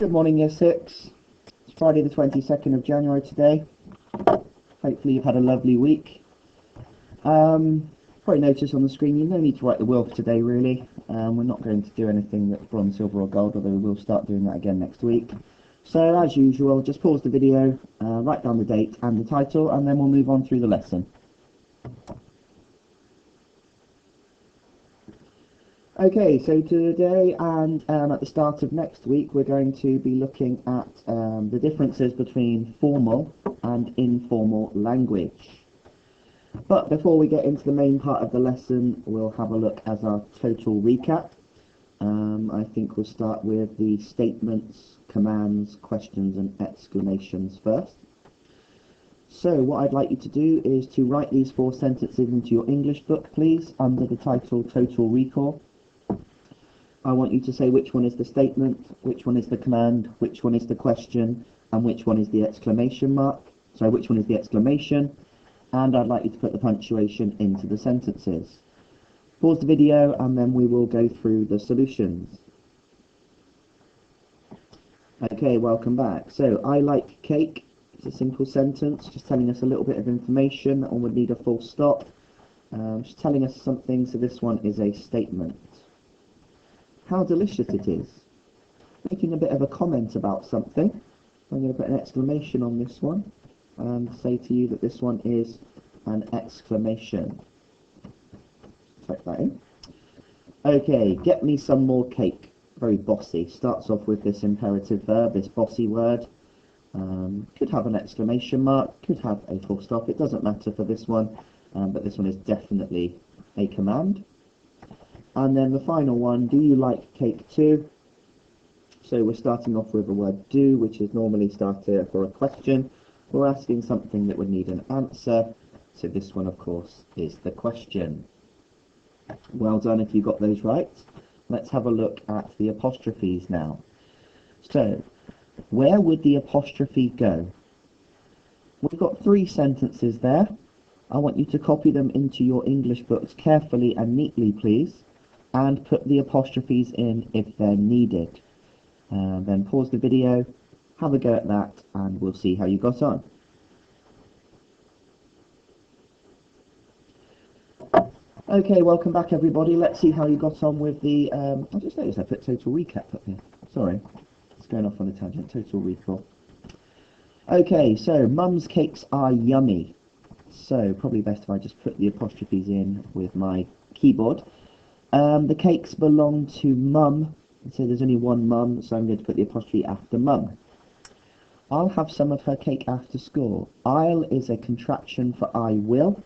Good morning, Year 6. It's Friday the 22nd of January today. Hopefully you've had a lovely week. Probably notice on the screen you no need to write the will for today really. We're not going to do anything that's bronze, silver or gold, although we will start doing that again next week. So as usual, just pause the video, write down the date and the title, and then we'll move on through the lesson. Okay, so today and at the start of next week we're going to be looking at the differences between formal and informal language. But before we get into the main part of the lesson, we'll have a look at our total recap. I think we'll start with the statements, commands, questions and exclamations first. So what I'd like you to do is to write these 4 sentences into your English book, please, under the title Total Recall. I want you to say which one is the statement, which one is the command, which one is the question, and which one is the exclamation mark. Sorry, which one is the exclamation, and I'd like you to put the punctuation into the sentences. Pause the video and then we will go through the solutions. Okay, welcome back. So, I like cake. It's a simple sentence, just telling us a little bit of information. That one would need a full stop. Just telling us something, so this one is a statement. How delicious it is. Making a bit of a comment about something. I'm going to put an exclamation on this one and say to you that this one is an exclamation. Type that in. Okay, get me some more cake. Very bossy. Starts off with this imperative verb, this bossy word. Could have an exclamation mark, could have a full stop. It doesn't matter for this one, but this one is definitely a command. And then the final one, do you like cake too? So we're starting off with the word do, which is normally started for a question. We're asking something that would need an answer. So this one, of course, is the question. Well done if you got those right. Let's have a look at the apostrophes now. So, where would the apostrophe go? We've got 3 sentences there. I want you to copy them into your English books carefully and neatly, please, and put the apostrophes in if they're needed. Then pause the video, have a go at that, and we'll see how you got on. Okay, welcome back everybody. Let's see how you got on with the, I just noticed I put total recap up here. Sorry, it's going off on a tangent. Total recall. Okay, so mum's cakes are yummy. So probably best if I just put the apostrophes in with my keyboard. The cakes belong to mum. So there's only one mum, so I'm going to put the apostrophe after mum. I'll have some of her cake after school. I'll is a contraction for I will.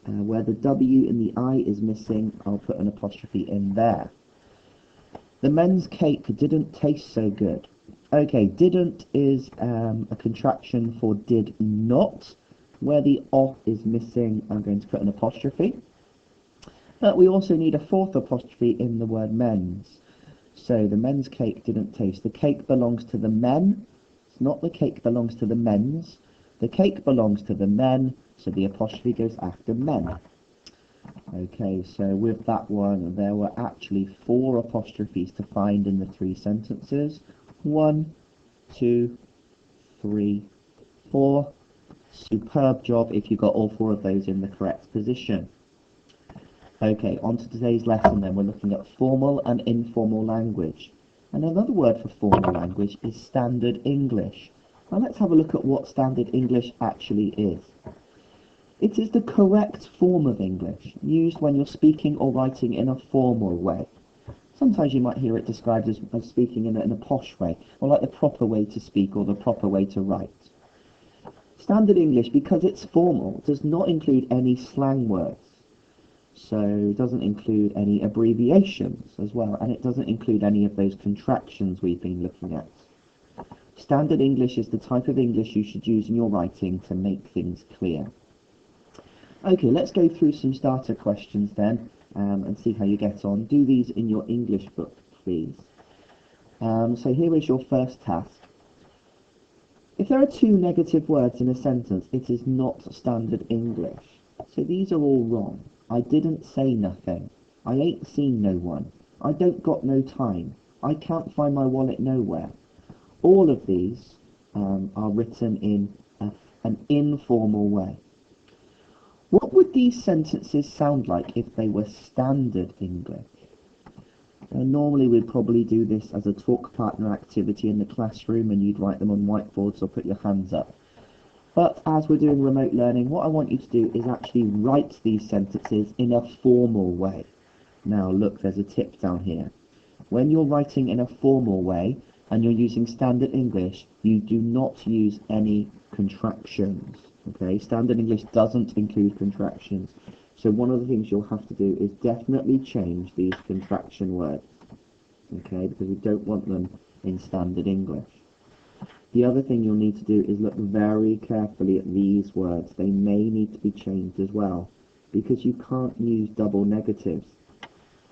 Where the W in the I is missing, I'll put an apostrophe in there. The men's cake didn't taste so good. Okay, didn't is a contraction for did not. Where the O is missing, I'm going to put an apostrophe. But we also need a 4th apostrophe in the word men's. So the men's cake didn't taste. The cake belongs to the men. It's not the cake belongs to the men's. The cake belongs to the men, so the apostrophe goes after men. Okay, so with that one, there were actually 4 apostrophes to find in the 3 sentences. 1, 2, 3, 4. Superb job if you got all 4 of those in the correct position. Okay, on to today's lesson then. We're looking at formal and informal language. And another word for formal language is standard English. Now let's have a look at what standard English actually is. It is the correct form of English, used when you're speaking or writing in a formal way. Sometimes you might hear it described as speaking in a posh way, or like the proper way to speak or the proper way to write. Standard English, because it's formal, does not include any slang words. So it doesn't include any abbreviations as well, and it doesn't include any of those contractions we've been looking at. Standard English is the type of English you should use in your writing to make things clear. Okay, let's go through some starter questions then, and see how you get on. Do these in your English book, please. So here is your first task. If there are 2 negative words in a sentence, it is not standard English. So these are all wrong. I didn't say nothing. I ain't seen no one. I don't got no time. I can't find my wallet nowhere. All of these are written in an informal way. What would these sentences sound like if they were standard English? Normally we'd probably do this as a talk partner activity in the classroom, and you'd write them on whiteboards or put your hands up. But as we're doing remote learning, what I want you to do is actually write these sentences in a formal way. Now look, there's a tip down here. When you're writing in a formal way and you're using standard English, you do not use any contractions. Okay, standard English doesn't include contractions. So one of the things you'll have to do is definitely change these contraction words. Okay, because we don't want them in standard English. The other thing you'll need to do is look very carefully at these words. They may need to be changed as well, because you can't use double negatives.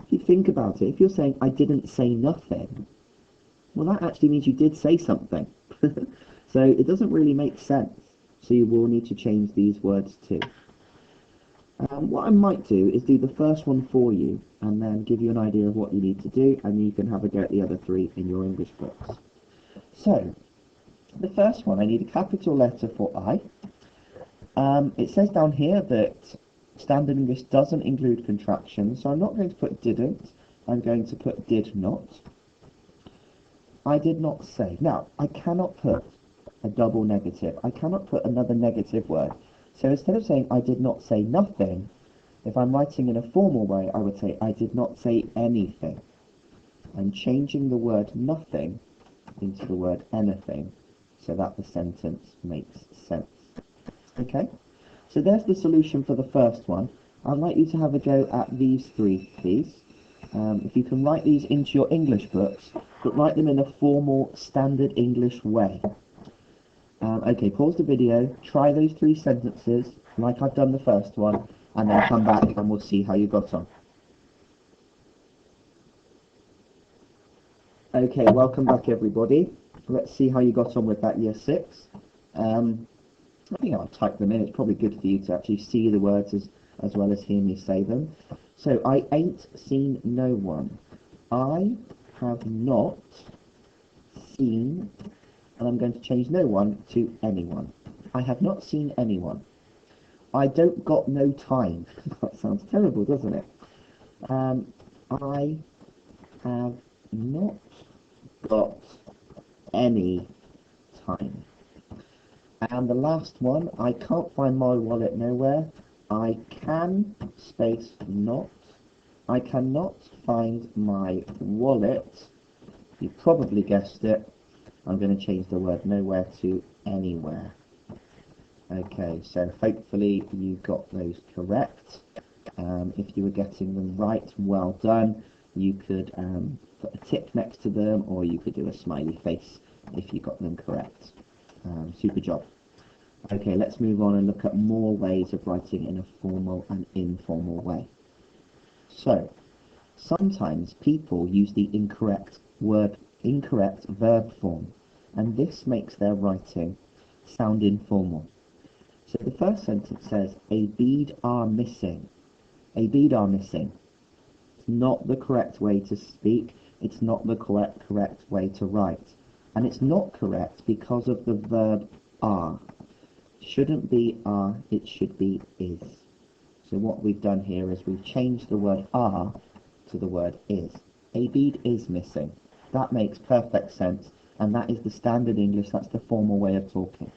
If you think about it, if you're saying, I didn't say nothing, well, that actually means you did say something. So it doesn't really make sense. So you will need to change these words too. What I might do is do the first one for you, and then give you an idea of what you need to do, and you can have a go at the other three in your English books. So, the first one, I need a capital letter for I. It says down here that standard English doesn't include contractions, so I'm not going to put didn't, I'm going to put did not. I did not say. Now, I cannot put a double negative. I cannot put another negative word. So instead of saying I did not say nothing, if I'm writing in a formal way, I would say I did not say anything. I'm changing the word nothing into the word anything, so that the sentence makes sense. Okay, so there's the solution for the first one. I'd like you to have a go at these three, please. If you can write these into your English books, but write them in a formal, standard English way. Okay, pause the video, try those three sentences, like I've done the first one, and then come back and we'll see how you got on. Okay, welcome back everybody. Let's see how you got on with that year 6. I think I'll type them in. It's probably good for you to actually see the words as well as hear me say them. So, I ain't seen no one. I have not seen, and I'm going to change no one to anyone. I have not seen anyone. I don't got no time. That sounds terrible, doesn't it? I have not got any time. And the last one, I can't find my wallet nowhere. I can space not. I cannot find my wallet. You probably guessed it. I'm going to change the word nowhere to anywhere. Okay, so hopefully you got those correct. If you were getting them right, well done. You could put a tick next to them, or you could do a smiley face if you got them correct. Super job. Okay, let's move on and look at more ways of writing in a formal and informal way. So, sometimes people use the incorrect verb form, and this makes their writing sound informal. So the first sentence says, a bead are missing. A bead are missing. It's not the correct way to speak. It's not the correct way to write. And it's not correct because of the verb are. It shouldn't be are, it should be is. So what we've done here is we've changed the word are to the word is. A bead is missing. That makes perfect sense, and that is the standard English, that's the formal way of talking.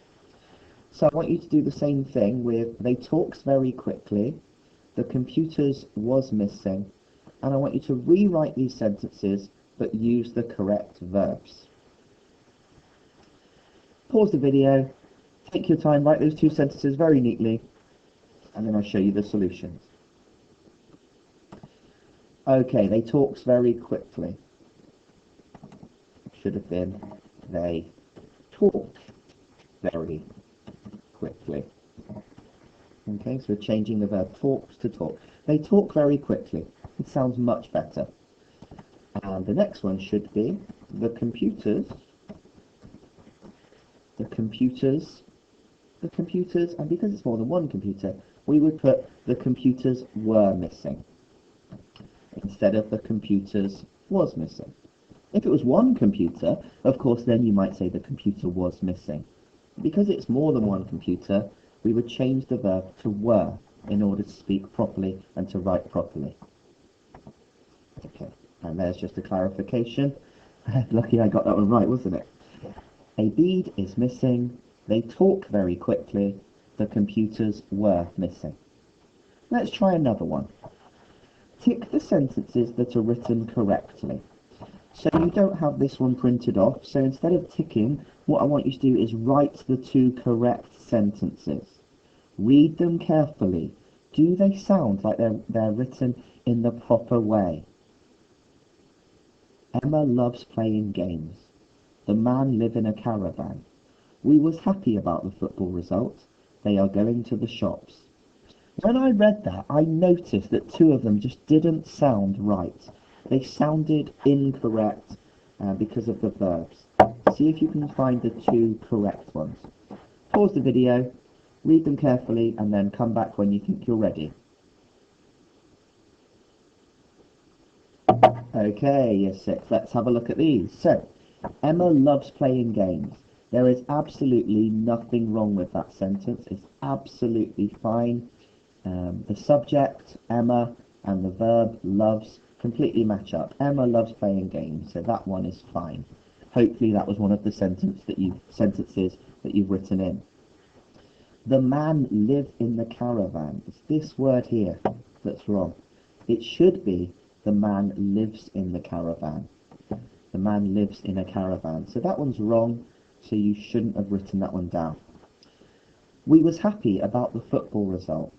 So I want you to do the same thing with they talks very quickly, the computers was missing, and I want you to rewrite these sentences but use the correct verbs. Pause the video, take your time, write those two sentences very neatly, and then I'll show you the solutions. Okay, they talks very quickly. Should have been they talk very quickly. Okay, so we're changing the verb talks to talk. They talk very quickly. It sounds much better. And the next one should be the computers, and because it's more than one computer, we would put the computers were missing instead of the computers was missing. If it was one computer, of course, then you might say the computer was missing. Because it's more than one computer, we would change the verb to were in order to speak properly and to write properly. Okay, and there's just a clarification. Lucky I got that one right, wasn't it? A bead is missing. They talk very quickly. The computers were missing. Let's try another one. Tick the sentences that are written correctly. So you don't have this one printed off, so instead of ticking, what I want you to do is write the two correct sentences. Read them carefully. Do they sound like they're written in the proper way? Emma loves playing games. The man live in a caravan. We was happy about the football result. They are going to the shops. When I read that, I noticed that two of them just didn't sound right. They sounded incorrect because of the verbs. See if you can find the two correct ones. Pause the video, read them carefully, and then come back when you think you're ready. Okay, year 6, let's have a look at these. So, Emma loves playing games. There is absolutely nothing wrong with that sentence. It's absolutely fine. The subject, Emma, and the verb, loves, completely match up. Emma loves playing games, so that one is fine. Hopefully that was one of the sentences that you've written in. The man live in the caravan. It's this word here that's wrong. It should be the man lives in the caravan. The man lives in a caravan. So that one's wrong, so you shouldn't have written that one down. We was happy about the football result.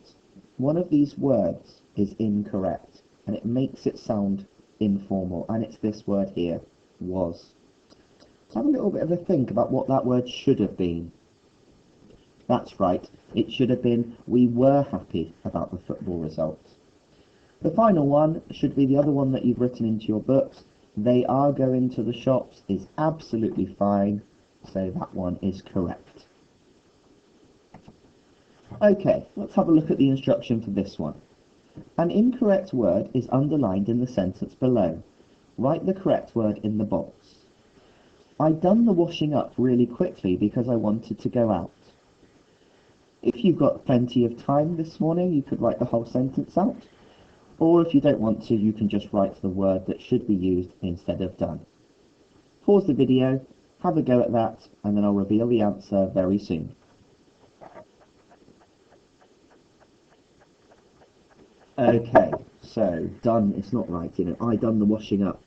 One of these words is incorrect, and it makes it sound informal, and it's this word here, was. Let's have a little bit of a think about what that word should have been. That's right, it should have been, we were happy about the football result. The final one should be the other one that you've written into your books. They are going to the shops is absolutely fine, so that one is correct. Okay, let's have a look at the instruction for this one. An incorrect word is underlined in the sentence below. Write the correct word in the box. I done the washing up really quickly because I wanted to go out. If you've got plenty of time this morning, you could write the whole sentence out. Or if you don't want to, you can just write the word that should be used instead of done. Pause the video, have a go at that, and then I'll reveal the answer very soon. Okay, so done, it's not right, you know, I done the washing up.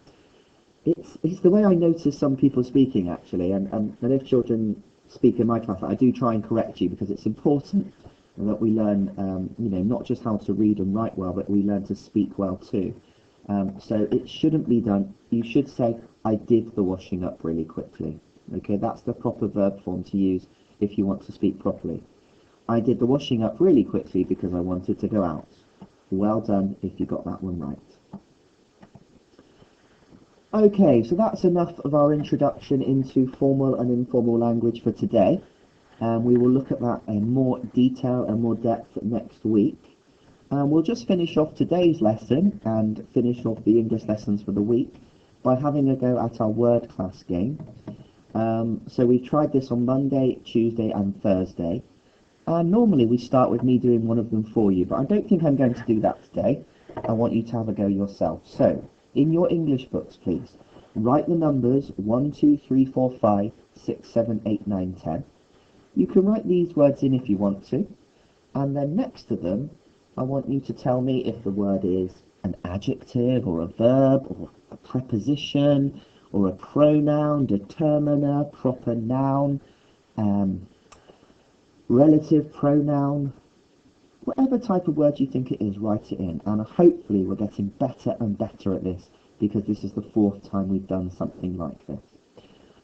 It's the way I notice some people speaking, actually, and if children speak in my class, I do try and correct you because it's important that we learn, you know, not just how to read and write well, but we learn to speak well too. So it shouldn't be done. You should say, I did the washing up really quickly. Okay, that's the proper verb form to use if you want to speak properly. I did the washing up really quickly because I wanted to go out. Well done if you got that one right. Okay, so that's enough of our introduction into formal and informal language for today. We will look at that in more detail and more depth next week. We'll just finish off today's lesson and finish off the English lessons for the week by having a go at our word class game. So we've tried this on Monday, Tuesday and Thursday. Normally we start with me doing one of them for you, but I don't think I'm going to do that today. I want you to have a go yourself. So, in your English books, please, write the numbers 1, 2, 3, 4, 5, 6, 7, 8, 9, 10. You can write these words in if you want to, and then next to them, I want you to tell me if the word is an adjective or a verb or a preposition or a pronoun, determiner, proper noun, relative pronoun, whatever type of word you think it is, write it in. And hopefully we're getting better and better at this because this is the 4th time we've done something like this.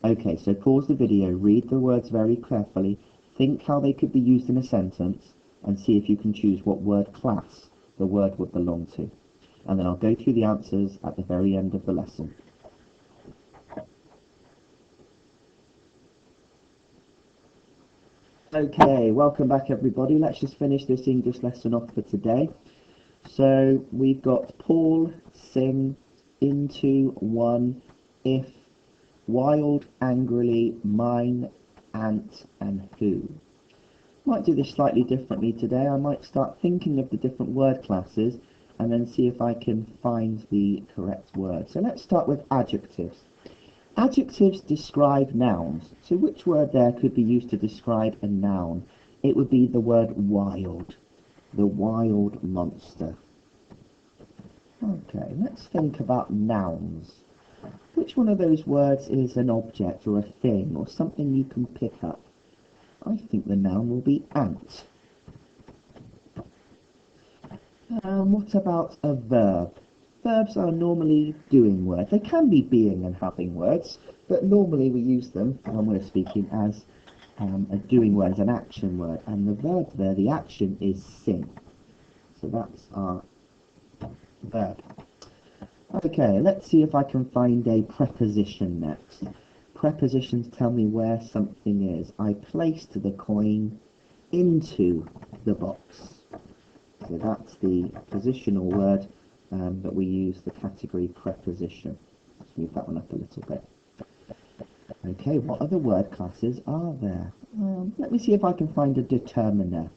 Okay, so pause the video, read the words very carefully, think how they could be used in a sentence, and see if you can choose what word class the word would belong to. And then I'll go through the answers at the very end of the lesson. Okay, welcome back everybody. Let's just finish this English lesson off for today. So we've got Paul, sing, into, one, if, wild, angrily, mine, ant, and who. Might do this slightly differently today. I might start thinking of the different word classes and then see if I can find the correct word. So let's start with adjectives. Adjectives describe nouns. So which word there could be used to describe a noun? It would be the word wild. The wild monster. Okay, let's think about nouns. Which one of those words is an object or a thing or something you can pick up? I think the noun will be ant. What about a verb? Verbs are normally doing words. They can be being and having words, but normally we use them when we're speaking as a doing word, as an action word. And the verb there, the action is sing. So that's our verb. Okay, let's see if I can find a preposition next. Prepositions tell me where something is. I placed the coin into the box. So that's the positional word that we use, the category preposition. Let's move that one up a little bit. Okay, what other word classes are there? Let me see if I can find a determiner.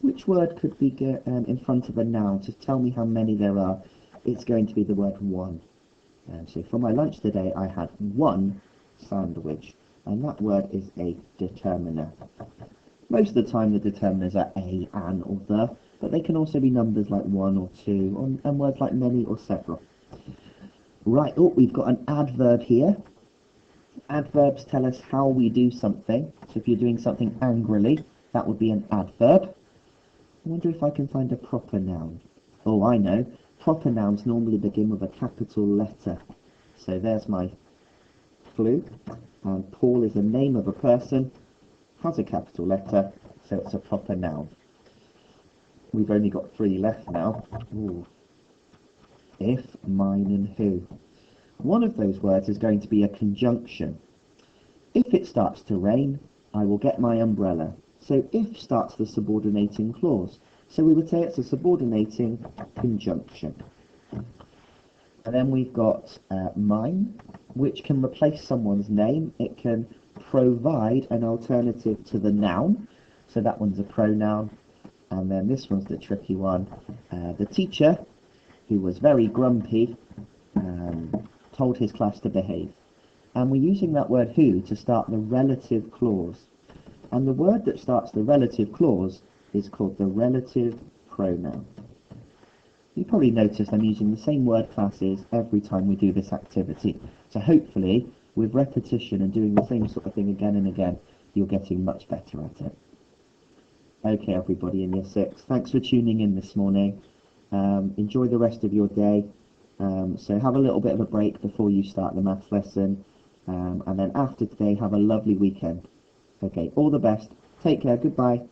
Which word could be in front of a noun to tell me how many there are? It's going to be the word one. So for my lunch today, I had one sandwich, and that word is a determiner. Most of the time the determiners are a, an, or the, but they can also be numbers like one or two, and words like many or several. Right, oh, we've got an adverb here. Adverbs tell us how we do something. So if you're doing something angrily, that would be an adverb. I wonder if I can find a proper noun. Oh, I know. Proper nouns normally begin with a capital letter. So there's my clue. And Paul is the name of a person, has a capital letter, so it's a proper noun. We've only got 3 left now. Ooh. If, mine, and who. One of those words is going to be a conjunction. If it starts to rain, I will get my umbrella. So if starts the subordinating clause. So we would say it's a subordinating conjunction. And then we've got mine, which can replace someone's name. It can provide an alternative to the noun. So that one's a pronoun. And then this one's the tricky one. The teacher, who was very grumpy, told his class to behave. And we're using that word who to start the relative clause. And the word that starts the relative clause is called the relative pronoun. You probably noticed I'm using the same word classes every time we do this activity. So hopefully, with repetition and doing the same sort of thing again and again, you're getting much better at it. Okay, everybody in year 6, thanks for tuning in this morning. Enjoy the rest of your day. So have a little bit of a break before you start the maths lesson. And then after today, have a lovely weekend. Okay, all the best. Take care. Goodbye.